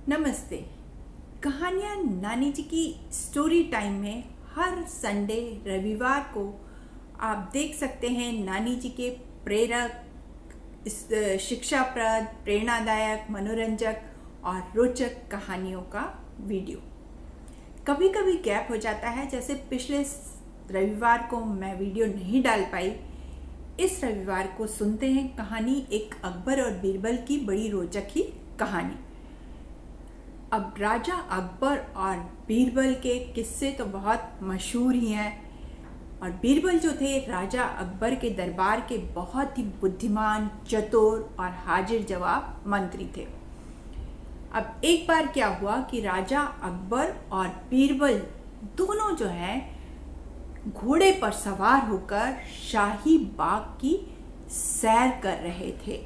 नमस्ते। कहानियाँ नानी जी की स्टोरी टाइम में हर संडे रविवार को आप देख सकते हैं नानी जी के प्रेरक, शिक्षाप्रद, प्रेरणादायक, मनोरंजक और रोचक कहानियों का वीडियो। कभी कभी गैप हो जाता है, जैसे पिछले रविवार को मैं वीडियो नहीं डाल पाई। इस रविवार को सुनते हैं कहानी एक अकबर और बीरबल की बड़ी रोचक ही कहानी। अब राजा अकबर और बीरबल के किस्से तो बहुत मशहूर ही हैं, और बीरबल जो थे राजा अकबर के दरबार के बहुत ही बुद्धिमान, चतुर और हाजिर जवाब मंत्री थे। अब एक बार क्या हुआ कि राजा अकबर और बीरबल दोनों जो है घोड़े पर सवार होकर शाही बाग की सैर कर रहे थे,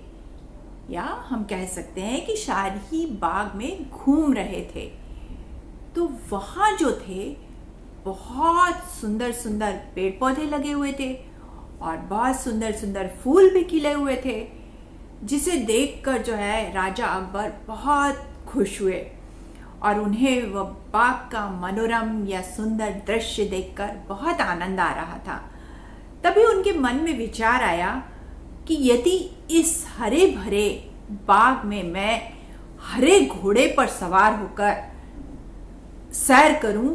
या हम कह सकते हैं कि शाही बाग में घूम रहे थे। तो वहाँ जो थे बहुत सुंदर सुंदर पेड़ पौधे लगे हुए थे और बहुत सुंदर सुंदर फूल भी खिले हुए थे, जिसे देखकर जो है राजा अकबर बहुत खुश हुए और उन्हें वह बाग का मनोरम या सुंदर दृश्य देखकर बहुत आनंद आ रहा था। तभी उनके मन में विचार आया कि यदि इस हरे भरे बाग में मैं हरे घोड़े पर सवार होकर सैर करूं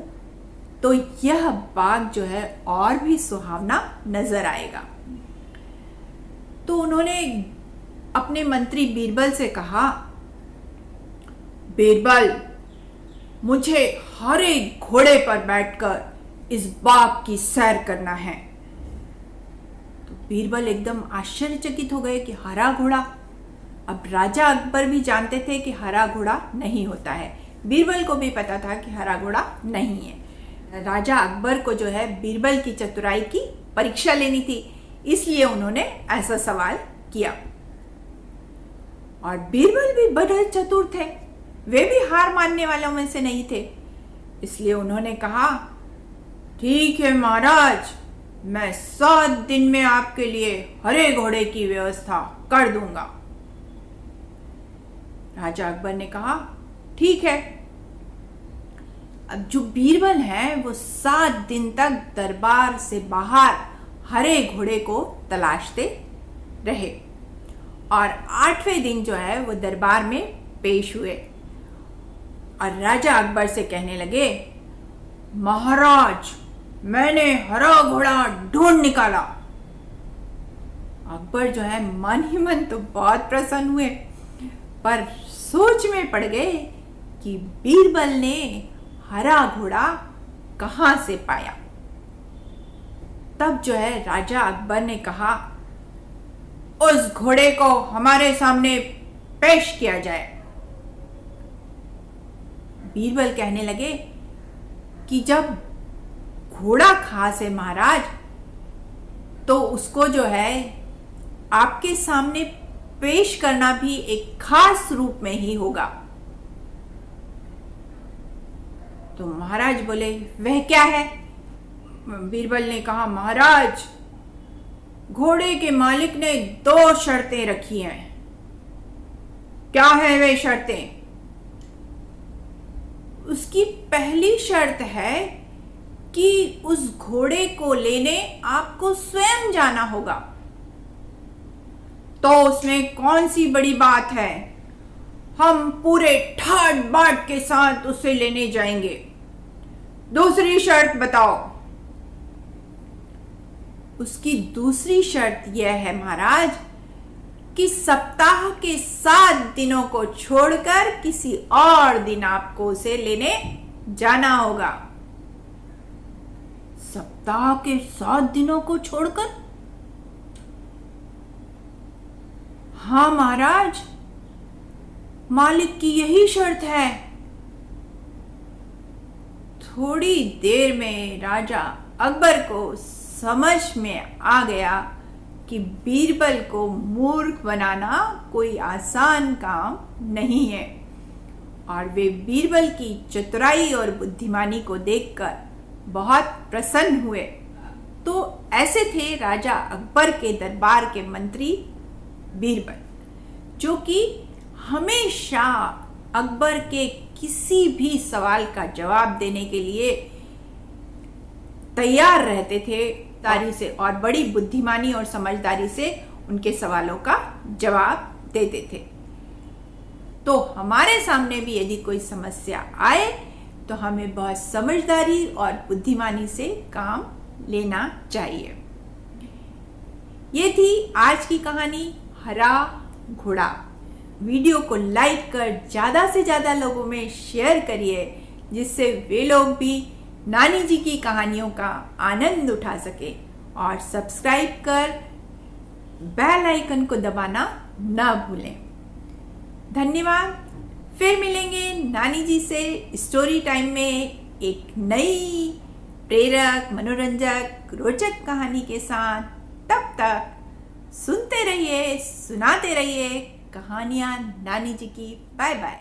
तो यह बाग जो है और भी सुहावना नजर आएगा। तो उन्होंने अपने मंत्री बीरबल से कहा, बीरबल, मुझे हरे घोड़े पर बैठकर इस बाग की सैर करना है। बीरबल एकदम आश्चर्यचकित हो गए कि हरा घोड़ा। अब राजा अकबर भी जानते थे कि हरा घोड़ा नहीं होता है, बीरबल को भी पता था कि हरा घोड़ा नहीं है। राजा अकबर को जो है बीरबल की चतुराई की परीक्षा लेनी थी, इसलिए उन्होंने ऐसा सवाल किया। और बीरबल भी बड़े चतुर थे, वे भी हार मानने वालों में से नहीं थे, इसलिए उन्होंने कहा, ठीक है महाराज, मैं 7 दिन में आपके लिए हरे घोड़े की व्यवस्था कर दूंगा। राजा अकबर ने कहा, ठीक है। अब जो बीरबल है वो 7 दिन तक दरबार से बाहर हरे घोड़े को तलाशते रहे और 8वें दिन जो है वो दरबार में पेश हुए और राजा अकबर से कहने लगे, महाराज, मैंने हरा घोड़ा ढूंढ निकाला। अकबर जो है मन ही मन तो बहुत प्रसन्न हुए, पर सोच में पड़ गए कि बीरबल ने हरा घोड़ा कहां से पाया। तब जो है राजा अकबर ने कहा, उस घोड़े को हमारे सामने पेश किया जाए। बीरबल कहने लगे कि जब घोड़ा खास है महाराज, तो उसको जो है आपके सामने पेश करना भी एक खास रूप में ही होगा। तो महाराज बोले, वह क्या है? बीरबल ने कहा, महाराज, घोड़े के मालिक ने 2 शर्तें रखी हैं। क्या है वे शर्तें? उसकी पहली शर्त है कि उस घोड़े को लेने आपको स्वयं जाना होगा। तो उसमें कौन सी बड़ी बात है, हम पूरे ठाट बाट के साथ उसे लेने जाएंगे। दूसरी शर्त बताओ। उसकी दूसरी शर्त यह है महाराज कि सप्ताह के 7 दिनों को छोड़कर किसी और दिन आपको उसे लेने जाना होगा। सप्ताह के 7 दिनों को छोड़कर? हाँ महाराज, मालिक की यही शर्त है। थोड़ी देर में राजा अकबर को समझ में आ गया कि बीरबल को मूर्ख बनाना कोई आसान काम नहीं है, और वे बीरबल की चतुराई और बुद्धिमानी को देखकर बहुत प्रसन्न हुए। तो ऐसे थे राजा अकबर के दरबार के मंत्री बीरबल, जो कि हमेशा अकबर के किसी भी सवाल का जवाब देने के लिए तैयार रहते थे तारी से, और बड़ी बुद्धिमानी और समझदारी से उनके सवालों का जवाब देते थे। तो हमारे सामने भी यदि कोई समस्या आए तो हमें बहुत समझदारी और बुद्धिमानी से काम लेना चाहिए। ये थी आज की कहानी हरा घोड़ा। वीडियो को लाइक कर ज़्यादा से ज़्यादा लोगों में शेयर करिए, जिससे वे लोग भी नानी जी की कहानियों का आनंद उठा सके, और सब्सक्राइब कर बेल आइकन को दबाना ना भूलें। धन्यवाद। फिर मिलेंगे नानी जी से स्टोरी टाइम में एक नई प्रेरक, मनोरंजक, रोचक कहानी के साथ। तब तक सुनते रहिए, सुनाते रहिए कहानियां नानी जी की। Bye bye.